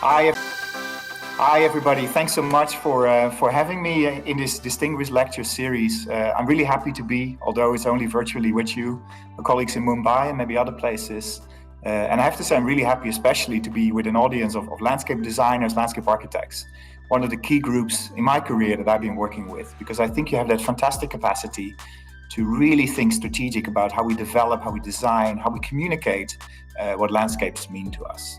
Hi, hi everybody. Thanks so much for having me in this distinguished lecture series. I'm really happy to be, although it's only virtually, with you, my colleagues in Mumbai and maybe other places. And I have to say, I'm really happy, especially to be with an audience of landscape designers, landscape architects, one of the key groups in my career that I've been working with, because I think you have that fantastic capacity to really think strategic about how we develop, how we design, how we communicate what landscapes mean to us.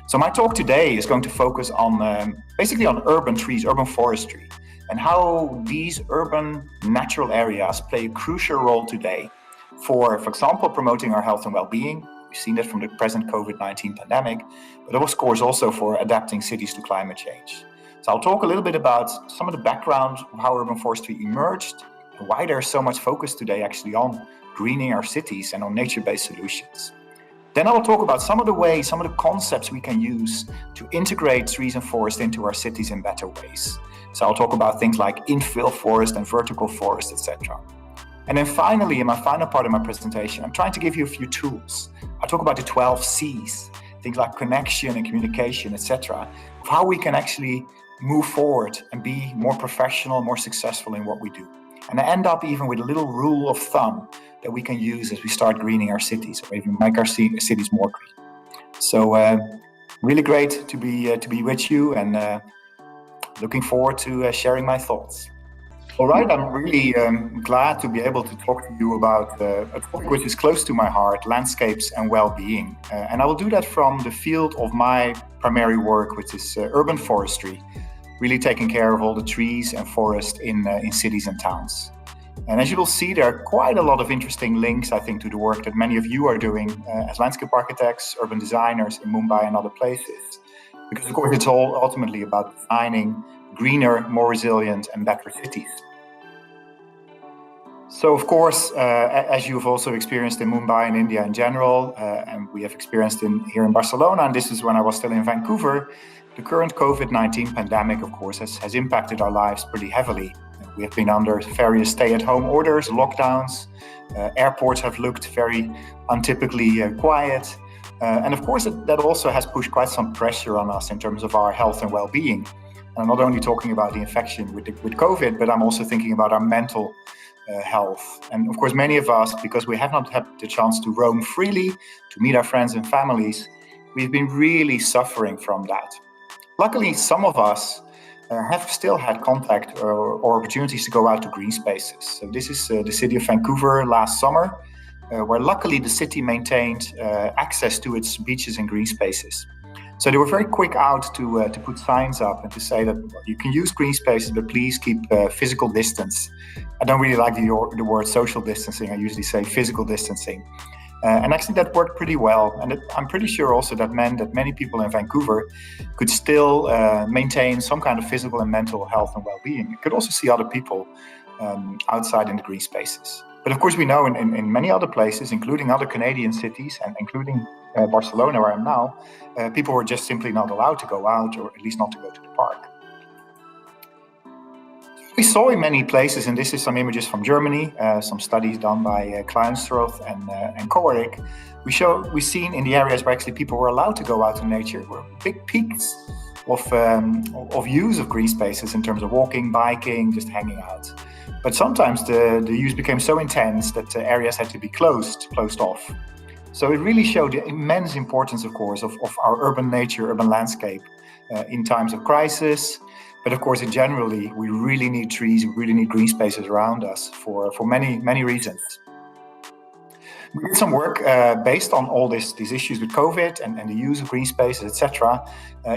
So my talk today is going to focus on basically on urban trees, urban forestry, and how these urban natural areas play a crucial role today for example, promoting our health and well-being. We've seen that from the present COVID-19 pandemic, but of course also for adapting cities to climate change. So I'll talk a little bit about some of the background of how urban forestry emerged and why there's so much focus today actually on greening our cities and on nature-based solutions. Then I will talk about some of the ways, some of the concepts we can use to integrate trees and forest into our cities in better ways. So I'll talk about things like infill forest and vertical forest, etc. And then finally, in my final part of my presentation, I'm trying to give you a few tools. I'll talk about the 12 C's, things like connection and communication, etc., of how we can actually move forward and be more professional, more successful in what we do. And I end up even with a little rule of thumb that we can use as we start greening our cities, or even make our cities more green. So really great to be with you, and looking forward to sharing my thoughts. All right, I'm really glad to be able to talk to you about a topic which is close to my heart, landscapes and well-being. And I will do that from the field of my primary work, which is urban forestry, really taking care of all the trees and forests in cities and towns. And as you will see, there are quite a lot of interesting links, I think, to the work that many of you are doing as landscape architects, urban designers in Mumbai and other places. Because of course, it's all ultimately about designing greener, more resilient and better cities. So of course, as you've also experienced in Mumbai and India in general, and we have experienced here in Barcelona, and this is when I was still in Vancouver, the current COVID-19 pandemic, of course, has impacted our lives pretty heavily. We have been under various stay-at-home orders, lockdowns. Airports have looked very untypically quiet. And of course, that also has pushed quite some pressure on us in terms of our health and well-being. And I'm not only talking about the infection with COVID, but I'm also thinking about our mental health. And of course, many of us, because we have not had the chance to roam freely, to meet our friends and families, we've been really suffering from that. Luckily, some of us have still had contact or opportunities to go out to green spaces. So this is the city of Vancouver last summer, where luckily the city maintained access to its beaches and green spaces. So they were very quick out to put signs up and to say that you can use green spaces, but please keep physical distance. I don't really like the word social distancing. I usually say physical distancing. And actually that worked pretty well. And I'm pretty sure also that meant that many people in Vancouver could still maintain some kind of physical and mental health and well-being. You could also see other people outside in the green spaces. But of course we know in many other places, including other Canadian cities and including Barcelona, where I'm now, people were just simply not allowed to go out, or at least not to go to the park. We saw in many places, and this is some images from Germany, some studies done by Kleinstroth and Kowarik. We've seen in the areas where actually people were allowed to go out in nature were big peaks of use of green spaces in terms of walking, biking, just hanging out. But sometimes the use became so intense that areas had to be closed off. So it really showed the immense importance, of course, of our urban nature, urban landscape in times of crisis. But of course, in generally, we really need trees, we really need green spaces around us for many reasons. We did some work based on all these issues with COVID and the use of green spaces, etc.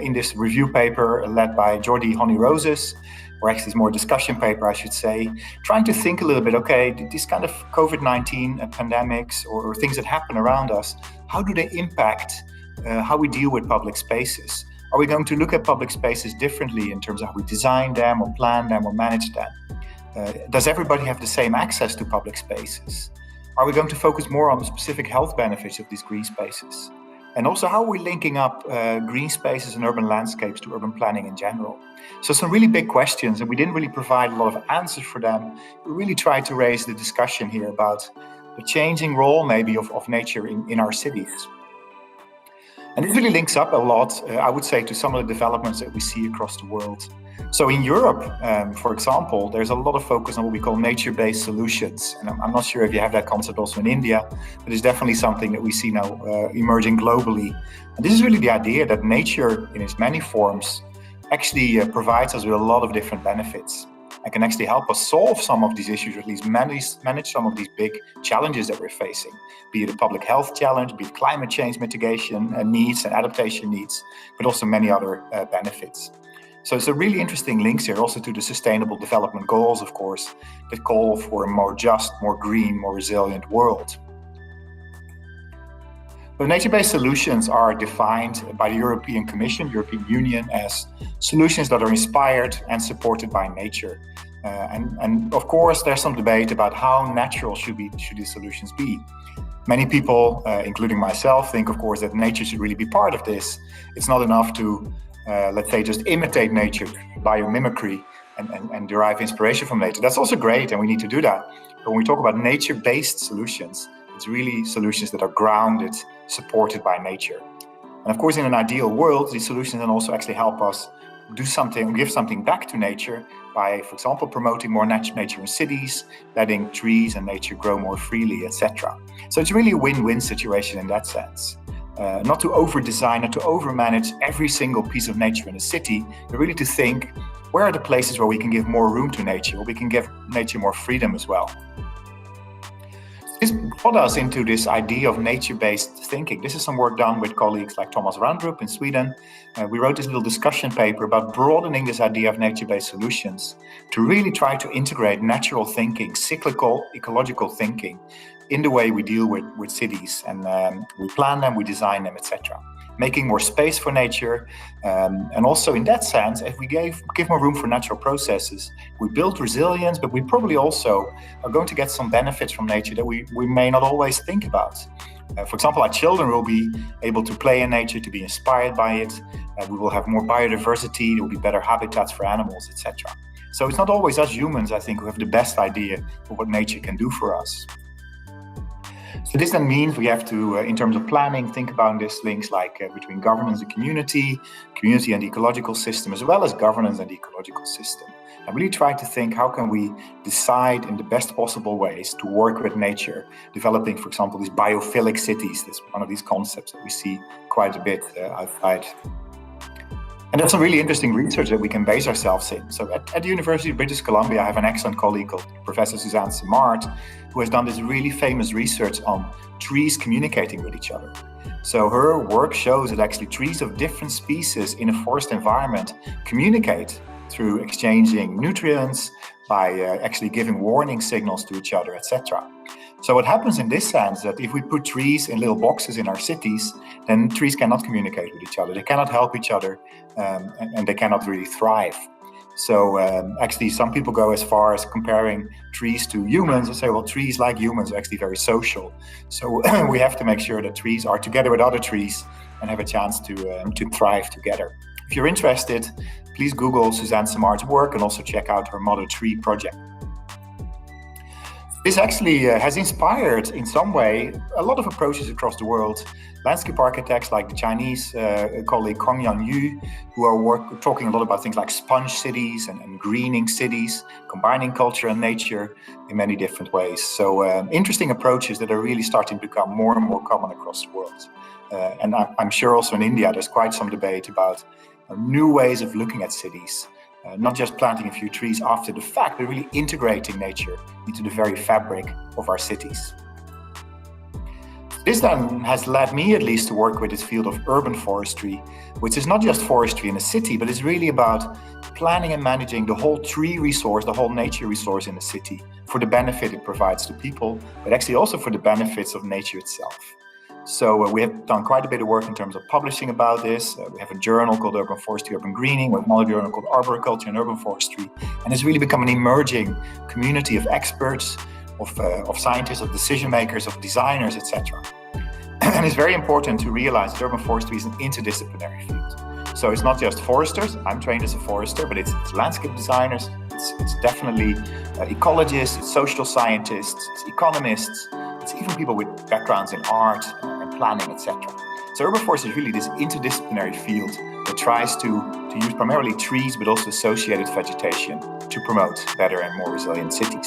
In this review paper led by Jordi Honey-Roses, or actually it's more a discussion paper, I should say, trying to think a little bit, okay, this kind of COVID-19 pandemics or things that happen around us, how do they impact how we deal with public spaces? Are we going to look at public spaces differently in terms of how we design them or plan them or manage them? Does everybody have the same access to public spaces? Are we going to focus more on the specific health benefits of these green spaces? And also, how are we linking up green spaces and urban landscapes to urban planning in general? So some really big questions, and we didn't really provide a lot of answers for them. We really tried to raise the discussion here about the changing role maybe of nature in our cities. And this really links up a lot, I would say, to some of the developments that we see across the world. So in Europe, for example, there's a lot of focus on what we call nature-based solutions. And I'm not sure if you have that concept also in India, but it's definitely something that we see now emerging globally. And this is really the idea that nature in its many forms actually provides us with a lot of different benefits and can actually help us solve some of these issues, or at least manage some of these big challenges that we're facing, be it a public health challenge, be it climate change mitigation needs and adaptation needs, but also many other benefits. So it's a really interesting links here also to the Sustainable Development Goals, of course, that call for a more just, more green, more resilient world. But nature-based solutions are defined by the European Commission, European Union, as solutions that are inspired and supported by nature. And of course, there's some debate about how natural should these solutions be. Many people, including myself, think, of course, that nature should really be part of this. It's not enough to, let's say, just imitate nature, biomimicry, and derive inspiration from nature. That's also great, and we need to do that. But when we talk about nature-based solutions, it's really solutions that are grounded, supported by nature. And of course, in an ideal world, these solutions can also actually help us do something, give something back to nature by, for example, promoting more nature in cities, letting trees and nature grow more freely, etc. So it's really a win-win situation in that sense. Not to over-design, not to over-manage every single piece of nature in a city, but really to think, where are the places where we can give more room to nature, where we can give nature more freedom as well. This brought us into this idea of nature-based thinking. This is some work done with colleagues like Thomas Randrup in Sweden. We wrote this little discussion paper about broadening this idea of nature-based solutions to really try to integrate natural thinking, cyclical, ecological thinking in the way we deal with cities. And we plan them, we design them, etc. Making more space for nature. And also in that sense, if we give more room for natural processes, we build resilience, but we probably also are going to get some benefits from nature that we may not always think about. For example, our children will be able to play in nature, to be inspired by it. We will have more biodiversity, there will be better habitats for animals, etc. So it's not always us humans, I think, who have the best idea of what nature can do for us. So this then means we have to, in terms of planning, think about these links like between governance and community and ecological system, as well as governance and ecological system. And really try to think, how can we decide in the best possible ways to work with nature, developing, for example, these biophilic cities. That's one of these concepts that we see quite a bit outside. And that's some really interesting research that we can base ourselves in. So at the University of British Columbia, I have an excellent colleague called Professor Suzanne Simard, who has done this really famous research on trees communicating with each other. So her work shows that actually trees of different species in a forest environment communicate through exchanging nutrients, by actually giving warning signals to each other, etc. So what happens in this sense that if we put trees in little boxes in our cities, then trees cannot communicate with each other. They cannot help each other, and they cannot really thrive. So actually some people go as far as comparing trees to humans and say, well, trees like humans are actually very social. So we have to make sure that trees are together with other trees and have a chance to thrive together. If you're interested, please Google Suzanne Simard's work and also check out her Mother Tree project. This actually has inspired, in some way, a lot of approaches across the world. Landscape architects like the Chinese colleague Konijenendijk, who are talking a lot about things like sponge cities and greening cities, combining culture and nature in many different ways. So interesting approaches that are really starting to become more and more common across the world. And I'm sure also in India, there's quite some debate about new ways of looking at cities. Not just planting a few trees after the fact, but really integrating nature into the very fabric of our cities. This then has led me at least to work with this field of urban forestry, which is not just forestry in a city, but it's really about planning and managing the whole tree resource, the whole nature resource in a city for the benefit it provides to people, but actually also for the benefits of nature itself. So we have done quite a bit of work in terms of publishing about this. We have a journal called Urban Forestry, Urban Greening. We have another journal called Arboriculture and Urban Forestry. And it's really become an emerging community of experts, of scientists, of decision makers, of designers, etc. And it's very important to realize that urban forestry is an interdisciplinary field. So it's not just foresters. I'm trained as a forester, but it's landscape designers. It's definitely ecologists, it's social scientists, it's economists. It's even people with backgrounds in art and planning, etc. So urban forestry is really this interdisciplinary field that tries to use primarily trees, but also associated vegetation to promote better and more resilient cities.